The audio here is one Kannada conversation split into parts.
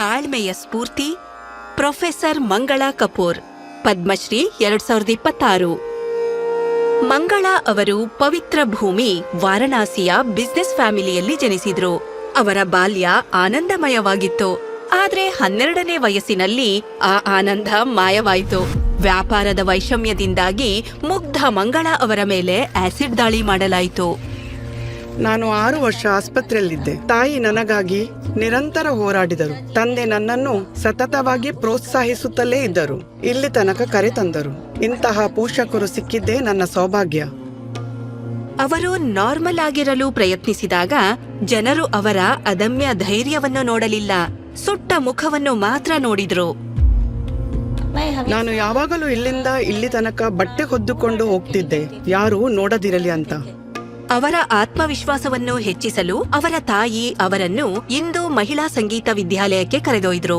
ತಾಳ್ಮೆಯ ಸ್ಫೂರ್ತಿ ಪ್ರೊಫೆಸರ್ ಮಂಗಳಾ ಕಪೂರ್, ಪದ್ಮಶ್ರೀ 2026. ಮಂಗಳಾ ಅವರು ಪವಿತ್ರ ಭೂಮಿ ವಾರಣಾಸಿಯ ಬಿಸ್ನೆಸ್ ಫ್ಯಾಮಿಲಿಯಲ್ಲಿ ಜನಿಸಿದ್ರು. ಅವರ ಬಾಲ್ಯ ಆನಂದಮಯವಾಗಿತ್ತು. ಆದ್ರೆ 12ನೇ ವಯಸ್ಸಿನಲ್ಲಿ ಆ ಆನಂದ ಮಾಯವಾಯಿತು. ವ್ಯಾಪಾರದ ವೈಷಮ್ಯದಿಂದಾಗಿ ಮುಗ್ಧ ಮಂಗಳಾ ಅವರ ಮೇಲೆ ಆಸಿಡ್ ದಾಳಿ ಮಾಡಲಾಯಿತು. ನಾನು 6 ವರ್ಷ ಆಸ್ಪತ್ರೆಯಲ್ಲಿದ್ದೆ. ತಾಯಿ ನನಗಾಗಿ ನಿರಂತರ ಹೋರಾಡಿದರು. ತಂದೆ ನನ್ನನ್ನು ಸತತವಾಗಿ ಪ್ರೋತ್ಸಾಹಿಸುತ್ತಲೇ ಇದ್ದರು. ಇಲ್ಲಿ ತನಕ ಕರೆ ತಂದರು. ಇಂತಹ ಪೋಷಕರು ಸಿಕ್ಕಿದ್ದೇ ನನ್ನ ಸೌಭಾಗ್ಯ. ಅವರು ನಾರ್ಮಲ್ ಆಗಿರಲು ಪ್ರಯತ್ನಿಸಿದಾಗ ಜನರು ಅವರ ಅದಮ್ಯ ಧೈರ್ಯವನ್ನು ನೋಡಲಿಲ್ಲ, ಸುಟ್ಟ ಮುಖವನ್ನು ಮಾತ್ರ ನೋಡಿದ್ರು. ನಾನು ಯಾವಾಗಲೂ ಇಲ್ಲಿಂದ ಇಲ್ಲಿ ತನಕ ಬಟ್ಟೆ ಹೊದ್ದುಕೊಂಡು ಹೋಗ್ತಿದ್ದೆ, ಯಾರೂ ನೋಡದಿರಲಿ ಅಂತ. ಅವರ ಆತ್ಮವಿಶ್ವಾಸವನ್ನು ಹೆಚ್ಚಿಸಲು ಅವರ ತಾಯಿ ಅವರನ್ನು ಇಂದು ಮಹಿಳಾ ಸಂಗೀತ ವಿದ್ಯಾಲಯಕ್ಕೆ ಕರೆದೊಯ್ದ್ರು.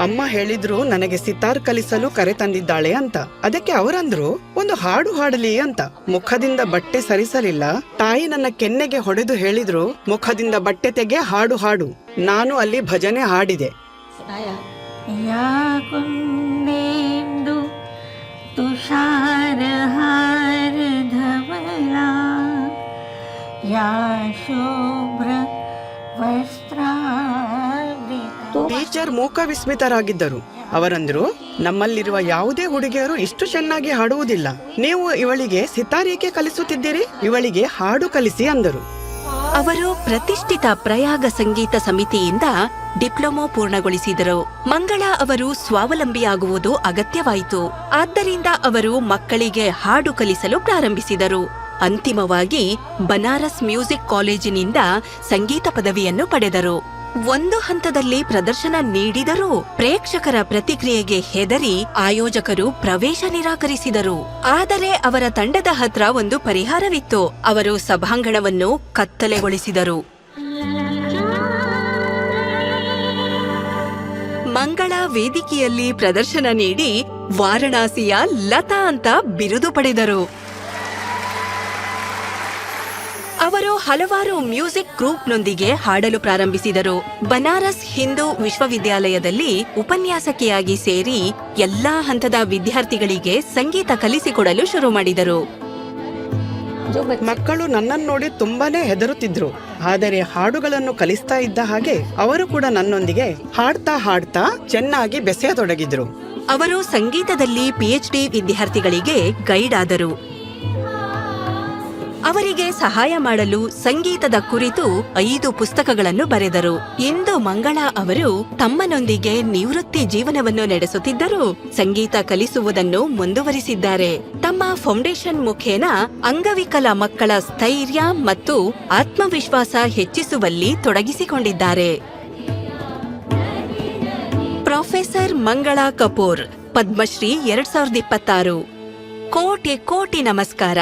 ಅಮ್ಮ ಹೇಳಿದ್ರು ನನಗೆ ಸಿತಾರ್ ಕಲಿಸಲು ಕರೆ ತಂದಿದ್ದಾಳೆ ಅಂತ. ಅದಕ್ಕೆ ಅವರಂದ್ರು ಒಂದು ಹಾಡು ಹಾಡಲಿ ಅಂತ. ಮುಖದಿಂದ ಬಟ್ಟೆ ಸರಿಸಲಿಲ್ಲ. ತಾಯಿ ನನ್ನ ಕೆನ್ನೆಗೆ ಹೊಡೆದು ಹೇಳಿದ್ರು, ಮುಖದಿಂದ ಬಟ್ಟೆ ತೆಗೆ, ಹಾಡು ಹಾಡು. ನಾನು ಅಲ್ಲಿ ಭಜನೆ ಹಾಡಿದೆ. ಟೀಚರ್ ಮೂಕ ವಿಸ್ಮಿತರಾಗಿದ್ದರು. ಅವರಂದ್ರು, ನಮ್ಮಲ್ಲಿರುವ ಯಾವುದೇ ಹುಡುಗಿಯರು ಇಷ್ಟು ಚೆನ್ನಾಗಿ ಹಾಡುವುದಿಲ್ಲ. ನೀವು ಇವಳಿಗೆ ಸಿತಾರ್ ಏಕೆ ಕಲಿಸುತ್ತಿದ್ದೀರಿ? ಇವಳಿಗೆ ಹಾಡು ಕಲಿಸಿ ಅಂದರು. ಅವರು ಪ್ರತಿಷ್ಠಿತ ಪ್ರಯಾಗ ಸಂಗೀತ ಸಮಿತಿಯಿಂದ ಡಿಪ್ಲೊಮೊ ಪೂರ್ಣಗೊಳಿಸಿದರು. ಮಂಗಳಾ ಅವರು ಸ್ವಾವಲಂಬಿಯಾಗುವುದು ಅಗತ್ಯವಾಯಿತು. ಆದ್ದರಿಂದ ಅವರು ಮಕ್ಕಳಿಗೆ ಹಾಡು ಕಲಿಸಲು ಪ್ರಾರಂಭಿಸಿದರು. ಅಂತಿಮವಾಗಿ ಬನಾರಸ್ ಮ್ಯೂಸಿಕ್ ಕಾಲೇಜಿನಿಂದ ಸಂಗೀತ ಪದವಿಯನ್ನು ಪಡೆದರು. ಒಂದು ಹಂತದಲ್ಲಿ ಪ್ರದರ್ಶನ ನೀಡಿದರೂ ಪ್ರೇಕ್ಷಕರ ಪ್ರತಿಕ್ರಿಯೆಗೆ ಹೆದರಿ ಆಯೋಜಕರು ಪ್ರವೇಶ ನಿರಾಕರಿಸಿದರು. ಆದರೆ ಅವರ ತಂಡದ ಹತ್ರ ಒಂದು ಪರಿಹಾರವಿತ್ತು. ಅವರು ಸಭಾಂಗಣವನ್ನು ಕತ್ತಲೆಗೊಳಿಸಿದರು. ಮಂಗಳಾ ವೇದಿಕೆಯಲ್ಲಿ ಪ್ರದರ್ಶನ ನೀಡಿ ವಾರಣಾಸಿಯ ಲತಾ ಅಂತ ಬಿರುದು ಪಡೆದರು. ಅವರು ಹಲವಾರು ಮ್ಯೂಸಿಕ್ ಗ್ರೂಪ್ನೊಂದಿಗೆ ಹಾಡಲು ಪ್ರಾರಂಭಿಸಿದರು. ಬನಾರಸ್ ಹಿಂದೂ ವಿಶ್ವವಿದ್ಯಾಲಯದಲ್ಲಿ ಉಪನ್ಯಾಸಕಿಯಾಗಿ ಸೇರಿ ಎಲ್ಲಾ ಹಂತದ ವಿದ್ಯಾರ್ಥಿಗಳಿಗೆ ಸಂಗೀತ ಕಲಿಸಿಕೊಡಲು ಶುರು ಮಾಡಿದರು. ಮಕ್ಕಳು ನನ್ನನ್ನು ನೋಡಿ ತುಂಬಾನೇ ಹೆದರುತ್ತಿದ್ರು. ಆದರೆ ಹಾಡುಗಳನ್ನು ಕಲಿಸ್ತಾ ಇದ್ದ ಹಾಗೆ ಅವರು ಕೂಡ ನನ್ನೊಂದಿಗೆ ಹಾಡ್ತಾ ಹಾಡ್ತಾ ಚೆನ್ನಾಗಿ ಬೆಸೆಯತೊಡಗಿದ್ರು. ಅವರು ಸಂಗೀತದಲ್ಲಿ PhD ವಿದ್ಯಾರ್ಥಿಗಳಿಗೆ ಗೈಡ್ ಆದರು. ಅವರಿಗೆ ಸಹಾಯ ಮಾಡಲು ಸಂಗೀತದ ಕುರಿತು 5 ಪುಸ್ತಕಗಳನ್ನು ಬರೆದರು. ಇಂದು ಮಂಗಳಾ ಅವರು ತಮ್ಮನೊಂದಿಗೆ ನಿವೃತ್ತಿ ಜೀವನವನ್ನು ನಡೆಸುತ್ತಿದ್ದರೂ ಸಂಗೀತ ಕಲಿಸುವುದನ್ನು ಮುಂದುವರಿಸಿದ್ದಾರೆ. ತಮ್ಮ ಫೌಂಡೇಶನ್ ಮುಖೇನ ಅಂಗವಿಕಲ ಮಕ್ಕಳ ಸ್ಥೈರ್ಯ ಮತ್ತು ಆತ್ಮವಿಶ್ವಾಸ ಹೆಚ್ಚಿಸುವಲ್ಲಿ ತೊಡಗಿಸಿಕೊಂಡಿದ್ದಾರೆ. ಪ್ರೊಫೆಸರ್ ಮಂಗಳಾ ಕಪೂರ್, ಪದ್ಮಶ್ರೀ 2026. ಕೋಟಿ ಕೋಟಿ ನಮಸ್ಕಾರ.